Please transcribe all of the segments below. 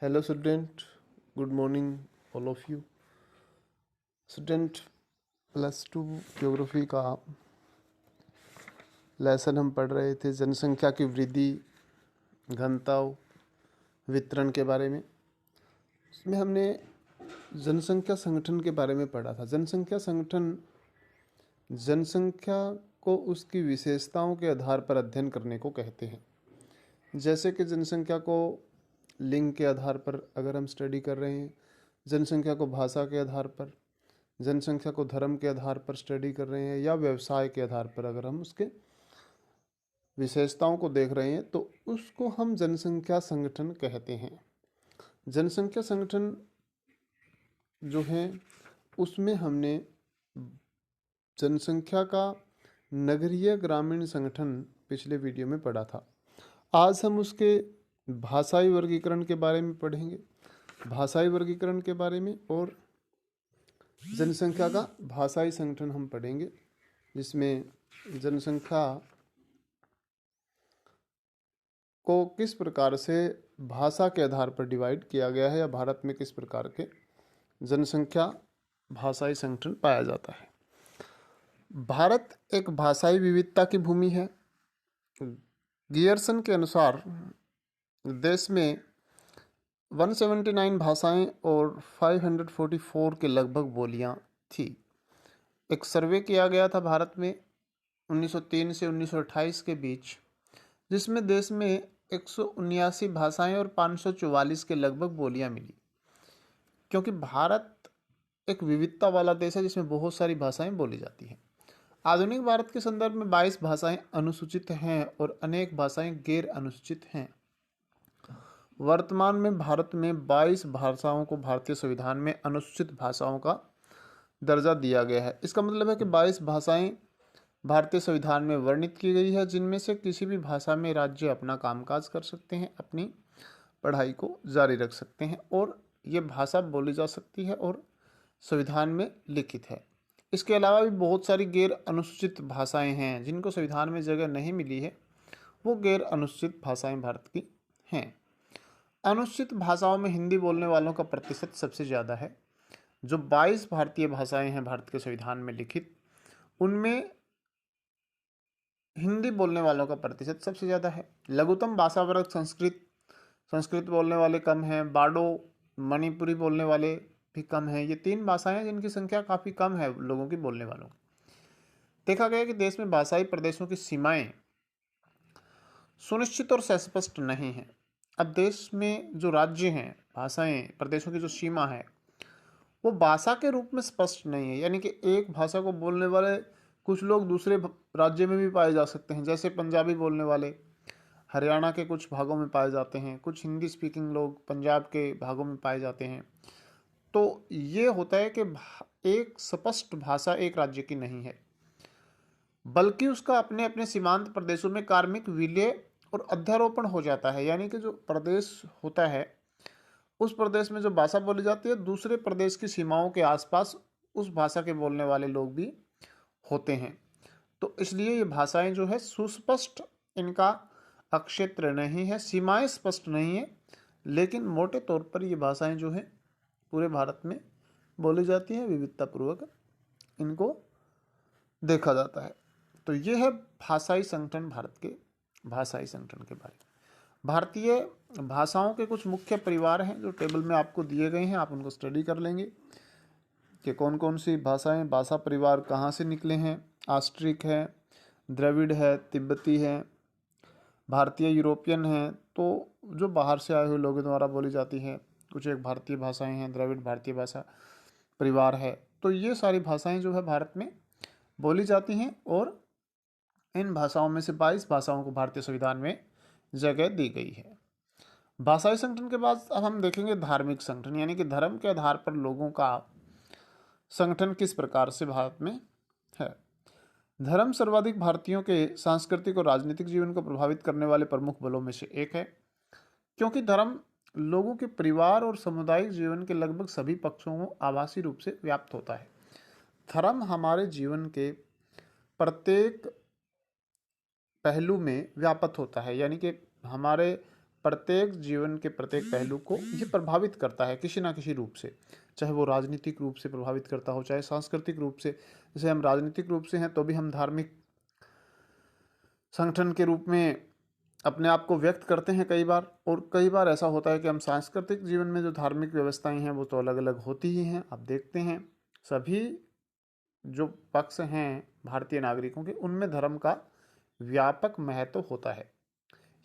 Hello student, good morning all of you. Student +2 geography का lesson हम पढ़ रहे थे जनसंख्या की वृद्धि, घनत्व, वितरण के बारे में। इसमें हमने जनसंख्या संगठन के बारे में पढ़ा था। जनसंख्या संगठन जनसंख्या को उसकी विशेषताओं के आधार पर अध्ययन करने को कहते हैं। जैसे कि जनसंख्या को लिंग के आधार पर अगर हम स्टडी कर रहे हैं, जनसंख्या को भाषा के आधार पर, जनसंख्या को धर्म के आधार पर स्टडी कर रहे हैं, या व्यवसाय के आधार पर अगर हम उसके विशेषताओं को देख रहे हैं तो उसको हम जनसंख्या संगठन कहते हैं। जनसंख्या संगठन जो है उसमें हमने जनसंख्या का नगरीय ग्रामीण संगठन पिछले वीडियो में पढ़ा था। आज हम उसके भाषाई वर्गीकरण के बारे में पढ़ेंगे, भाषाई वर्गीकरण के बारे में, और जनसंख्या का भाषाई संगठन हम पढ़ेंगे, जिसमें जनसंख्या को किस प्रकार से भाषा के आधार पर डिवाइड किया गया है, या भारत में किस प्रकार के जनसंख्या भाषाई संगठन पाया जाता है। भारत एक भाषाई विविधता की भूमि है। गियर्सन के अनुसार देश में 179 भाषाएं और 544 के लगभग बोलियां थी। एक सर्वे किया गया था भारत में 1903 से 1928 के बीच, जिसमें देश में 179 भाषाएं और 544 के लगभग बोलियां मिली। क्योंकि भारत एक विविधता वाला देश है जिसमें बहुत सारी भाषाएं बोली जाती हैं। आधुनिक भारत के संदर्भ में 22 भाषाएं अनुसूचित हैं और अनेक भाषाएं गैर अनुसूचित हैं। वर्तमान में भारत में 22 भाषाओं को भारतीय संविधान में अनुसूचित भाषाओं का दर्जा दिया गया है। इसका मतलब है कि 22 भाषाएं भारतीय संविधान में वर्णित की गई है, जिनमें से किसी भी भाषा में राज्य अपना कामकाज कर सकते हैं, अपनी पढ़ाई को जारी रख सकते हैं, और ये भाषा बोली जा सकती है और संविधान में लिखित है। इसके अलावा भी बहुत सारी गैर अनुसूचित भाषाएं हैं जिनको संविधान में जगह नहीं मिली है, वो गैर अनुसूचित भाषाएं भारत की हैं। अनुसूचित भाषाओं में हिंदी बोलने वालों का प्रतिशत सबसे ज़्यादा है। जो 22 भारतीय भाषाएं हैं भारत के संविधान में लिखित, उनमें हिंदी बोलने वालों का प्रतिशत सबसे ज़्यादा है। लघुतम भाषा वर्ग संस्कृत बोलने वाले कम हैं। बाडो, मणिपुरी बोलने वाले भी कम हैं। ये 3 भाषाएं हैं जिनकी संख्या काफ़ी कम है लोगों की बोलने वालों। देखा गया कि देश में भाषाई प्रदेशों की सीमाएं सुनिश्चित और सस्पष्ट नहीं हैं। अब देश में जो राज्य हैं, भाषाएं, प्रदेशों की जो सीमा है वो भाषा के रूप में स्पष्ट नहीं है। यानी कि एक भाषा को बोलने वाले कुछ लोग दूसरे राज्य में भी पाए जा सकते हैं। जैसे पंजाबी बोलने वाले हरियाणा के कुछ भागों में पाए जाते हैं, कुछ हिंदी स्पीकिंग लोग पंजाब के भागों में पाए जाते हैं। तो ये होता है कि एक स्पष्ट भाषा एक राज्य की नहीं है, बल्कि उसका अपने अपने सीमांत प्रदेशों में कार्मिक विलय और अध्यारोपण हो जाता है। यानी कि जो प्रदेश होता है उस प्रदेश में जो भाषा बोली जाती है, दूसरे प्रदेश की सीमाओं के आसपास उस भाषा के बोलने वाले लोग भी होते हैं। तो इसलिए ये भाषाएं जो है सुस्पष्ट, इनका अक्षेत्र नहीं है, सीमाएं स्पष्ट नहीं है, लेकिन मोटे तौर पर ये भाषाएं जो है पूरे भारत में बोली जाती हैं, विविधतापूर्वक इनको देखा जाता है। तो ये है भाषाई संगठन, भारत के भाषाई संगठन के बारे में। भारतीय भाषाओं के कुछ मुख्य परिवार हैं जो टेबल में आपको दिए गए हैं, आप उनको स्टडी कर लेंगे कि कौन कौन सी भाषाएं, भाषा परिवार कहाँ से निकले हैं। ऑस्ट्रिक है, द्रविड़ है, तिब्बती है, भारतीय यूरोपियन है, तो जो बाहर से आए हुए लोगों द्वारा बोली जाती हैं। कुछ एक भारतीय भाषाएं हैं, द्रविड़ भारतीय भाषा परिवार है। तो ये सारी भाषाएं जो है भारत में बोली जाती हैं, और इन भाषाओं में से 22 भाषाओं को भारतीय संविधान में जगह दी गई है। भाषाई संगठन के बाद अब हम देखेंगे धार्मिक संगठन, यानी कि धर्म के आधार पर लोगों का संगठन किस प्रकार से भारत में है। धर्म सर्वाधिक भारतीयों के सांस्कृतिक और राजनीतिक जीवन को प्रभावित करने वाले प्रमुख बलों में से एक है, क्योंकि धर्म लोगों के परिवार और सामुदायिक जीवन के लगभग सभी पक्षों को आभासी रूप से व्याप्त होता है। धर्म हमारे जीवन के प्रत्येक पहलू में व्याप्त होता है, यानी कि हमारे प्रत्येक जीवन के प्रत्येक पहलू को ये प्रभावित करता है किसी ना किसी रूप से, चाहे वो राजनीतिक रूप से प्रभावित करता हो, चाहे सांस्कृतिक रूप से। जैसे हम राजनीतिक रूप से हैं तो भी हम धार्मिक संगठन के रूप में अपने आप को व्यक्त करते हैं कई बार, और कई बार ऐसा होता है कि हम सांस्कृतिक जीवन में जो धार्मिक व्यवस्थाएं हैं वो तो अलग अलग होती ही हैं। आप देखते हैं सभी जो पक्ष हैं भारतीय नागरिकों के, उनमें धर्म का व्यापक महत्व होता है।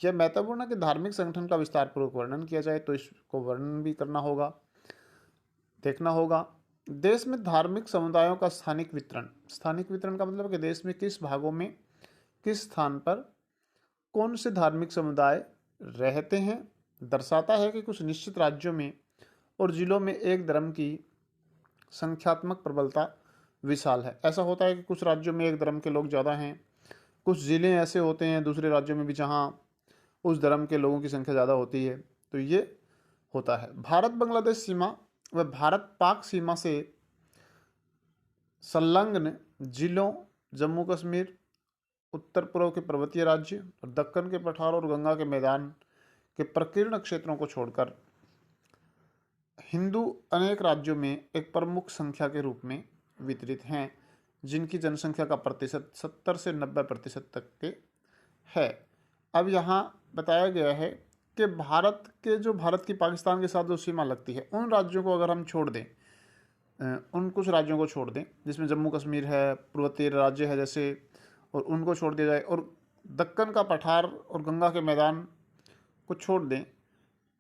यह महत्वपूर्ण है कि धार्मिक संगठन का विस्तार पूर्वक वर्णन किया जाए, तो इसको वर्णन भी करना होगा, देखना होगा। देश में धार्मिक समुदायों का स्थानिक वितरण। स्थानिक वितरण का मतलब है कि देश में किस भागों में किस स्थान पर कौन से धार्मिक समुदाय रहते हैं, दर्शाता है कि कुछ निश्चित राज्यों में और जिलों में एक धर्म की संख्यात्मक प्रबलता विशाल है। ऐसा होता है कि कुछ राज्यों में एक धर्म के लोग ज़्यादा हैं, कुछ ज़िले ऐसे होते हैं दूसरे राज्यों में भी जहाँ उस धर्म के लोगों की संख्या ज़्यादा होती है, तो ये होता है। भारत बांग्लादेश सीमा व भारत पाक सीमा से संलग्न जिलों, जम्मू कश्मीर, उत्तर पूर्व के पर्वतीय राज्य और दक्कन के पठार और गंगा के मैदान के प्रकीर्ण क्षेत्रों को छोड़कर हिंदू अनेक राज्यों में एक प्रमुख संख्या के रूप में वितरित हैं, जिनकी जनसंख्या का प्रतिशत 70 से 90% तक के है। अब यहाँ बताया गया है कि भारत की पाकिस्तान के साथ जो सीमा लगती है, उन राज्यों को अगर हम छोड़ दें, उन कुछ राज्यों को छोड़ दें जिसमें जम्मू कश्मीर है, पूर्वोत्तर राज्य है जैसे, और उनको छोड़ दिया जाए और दक्कन का पठार और गंगा के मैदान को छोड़ दें,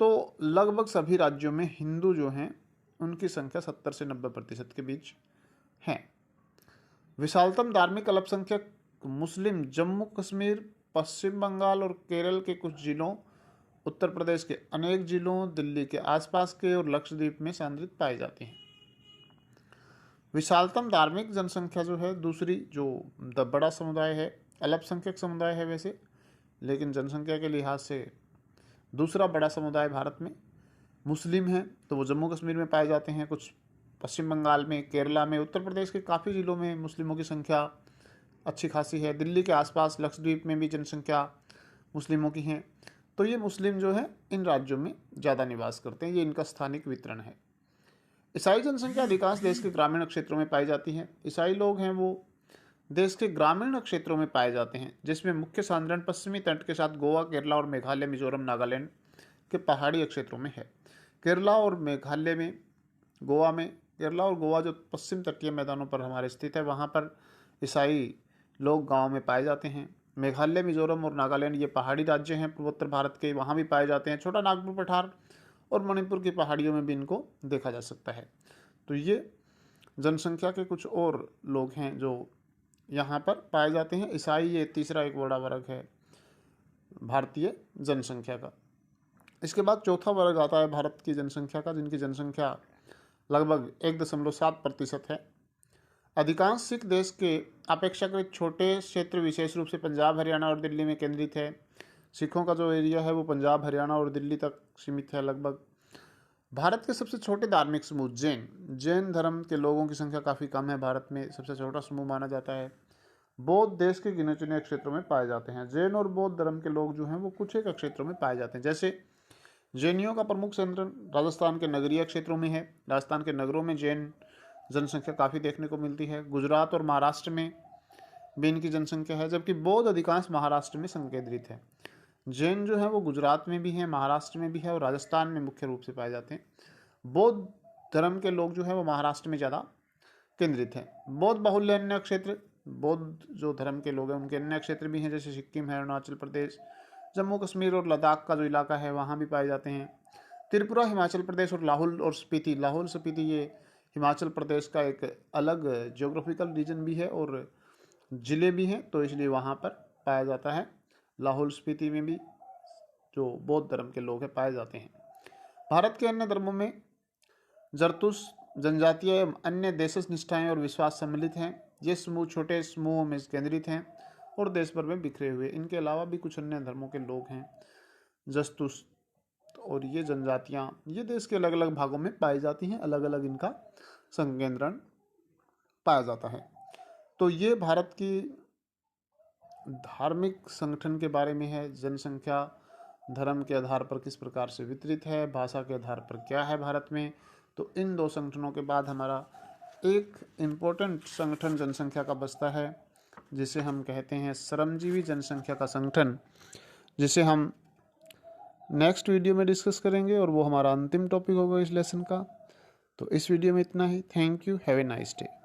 तो लगभग सभी राज्यों में हिंदू जो हैं उनकी संख्या 70 से 90% के बीच हैं। विशालतम धार्मिक अल्पसंख्यक मुस्लिम जम्मू कश्मीर, पश्चिम बंगाल और केरल के कुछ जिलों, उत्तर प्रदेश के अनेक जिलों, दिल्ली के आसपास के और लक्षद्वीप में सांद्रित पाए जाते हैं। विशालतम धार्मिक जनसंख्या जो है, दूसरी जो बड़ा समुदाय है, अल्पसंख्यक समुदाय है वैसे, लेकिन जनसंख्या के लिहाज से दूसरा बड़ा समुदाय भारत में मुस्लिम है, तो वो जम्मू कश्मीर में पाए जाते हैं, कुछ पश्चिम बंगाल में, केरला में, उत्तर प्रदेश के काफ़ी ज़िलों में मुस्लिमों की संख्या अच्छी खासी है। दिल्ली के आसपास लक्षद्वीप में भी जनसंख्या मुस्लिमों की है। तो ये मुस्लिम जो है इन राज्यों में ज़्यादा निवास करते हैं, ये इनका स्थानिक वितरण है। ईसाई जनसंख्या अधिकांश देश के ग्रामीण क्षेत्रों में पाई जाती है। ईसाई लोग हैं वो देश के ग्रामीण क्षेत्रों में पाए जाते हैं, जिसमें मुख्य सांद्रण पश्चिमी तट के साथ गोवा, केरला और मेघालय, मिजोरम, नागालैंड के पहाड़ी क्षेत्रों में है। केरला और मेघालय में, केरला और गोवा जो पश्चिम तटीय मैदानों पर हमारे स्थित है, वहाँ पर ईसाई लोग गाँव में पाए जाते हैं। मेघालय, मिजोरम और नागालैंड ये पहाड़ी राज्य हैं पूर्वोत्तर भारत के, वहाँ भी पाए जाते हैं। छोटा नागपुर पठार और मणिपुर की पहाड़ियों में भी इनको देखा जा सकता है। तो ये जनसंख्या के कुछ और लोग हैं जो यहाँ पर पाए जाते हैं। ईसाई ये तीसरा एक बड़ा वर्ग है भारतीय जनसंख्या का। इसके बाद चौथा वर्ग आता है भारत की जनसंख्या का, जिनकी जनसंख्या लगभग 1.7% है। अधिकांश सिख देश के अपेक्षाकृत छोटे क्षेत्र, विशेष रूप से पंजाब, हरियाणा और दिल्ली में केंद्रित है। सिखों का जो एरिया है वो पंजाब, हरियाणा और दिल्ली तक सीमित है लगभग। भारत के सबसे छोटे धार्मिक समूह जैन धर्म के लोगों की संख्या काफ़ी कम है, भारत में सबसे छोटा समूह माना जाता है। बौद्ध देश के गिने चुने क्षेत्रों में पाए जाते हैं। जैन और बौद्ध धर्म के लोग जो हैं वो कुछ एक क्षेत्रों में पाए जाते हैं। जैसे जैनियों का प्रमुख संरक्षण राजस्थान के नगरीय क्षेत्रों में है। राजस्थान के नगरों में जैन जनसंख्या काफ़ी देखने को मिलती है। गुजरात और महाराष्ट्र में भी इनकी जनसंख्या है, जबकि बौद्ध अधिकांश महाराष्ट्र में संकेंद्रित है। जैन जो है वो गुजरात में भी है, महाराष्ट्र में भी है और राजस्थान में मुख्य रूप से पाए जाते हैं। बौद्ध धर्म के लोग जो है वो महाराष्ट्र में ज़्यादा केंद्रित हैं। बौद्ध बाहुल्य अन्य क्षेत्र, बौद्ध जो धर्म के लोग हैं उनके अन्य क्षेत्र भी हैं, जैसे सिक्किम है, अरुणाचल प्रदेश, जम्मू कश्मीर और लद्दाख का जो इलाका है वहाँ भी पाए जाते हैं। त्रिपुरा, हिमाचल प्रदेश और लाहौल और स्पीति। लाहौल स्पीति ये हिमाचल प्रदेश का एक अलग ज्योग्राफिकल रीजन भी है और ज़िले भी हैं, तो इसलिए वहाँ पर पाया जाता है। लाहौल स्पीति में भी जो बौद्ध धर्म के लोग हैं पाए जाते हैं। भारत के अन्य धर्मों में जरतुस जनजातीय एवं अन्य देशज निष्ठाएं और विश्वास सम्मिलित हैं। ये समूह छोटे समूहों में केंद्रित हैं और देश भर में बिखरे हुए। इनके अलावा भी कुछ अन्य धर्मों के लोग हैं जस्तुस, और ये जनजातियाँ ये देश के अलग अलग भागों में पाई जाती हैं, अलग अलग इनका संकेंद्रण पाया जाता है। तो ये भारत की धार्मिक संगठन के बारे में है, जनसंख्या धर्म के आधार पर किस प्रकार से वितरित है, भाषा के आधार पर क्या है भारत में। तो इन दो संगठनों के बाद हमारा एक इम्पोर्टेंट संगठन जनसंख्या का बचता है, जिसे हम कहते हैं श्रमजीवी जनसंख्या का संगठन, जिसे हम नेक्स्ट वीडियो में डिस्कस करेंगे और वो हमारा अंतिम टॉपिक होगा इस लेसन का। तो इस वीडियो में इतना ही। Thank you. Have a nice day.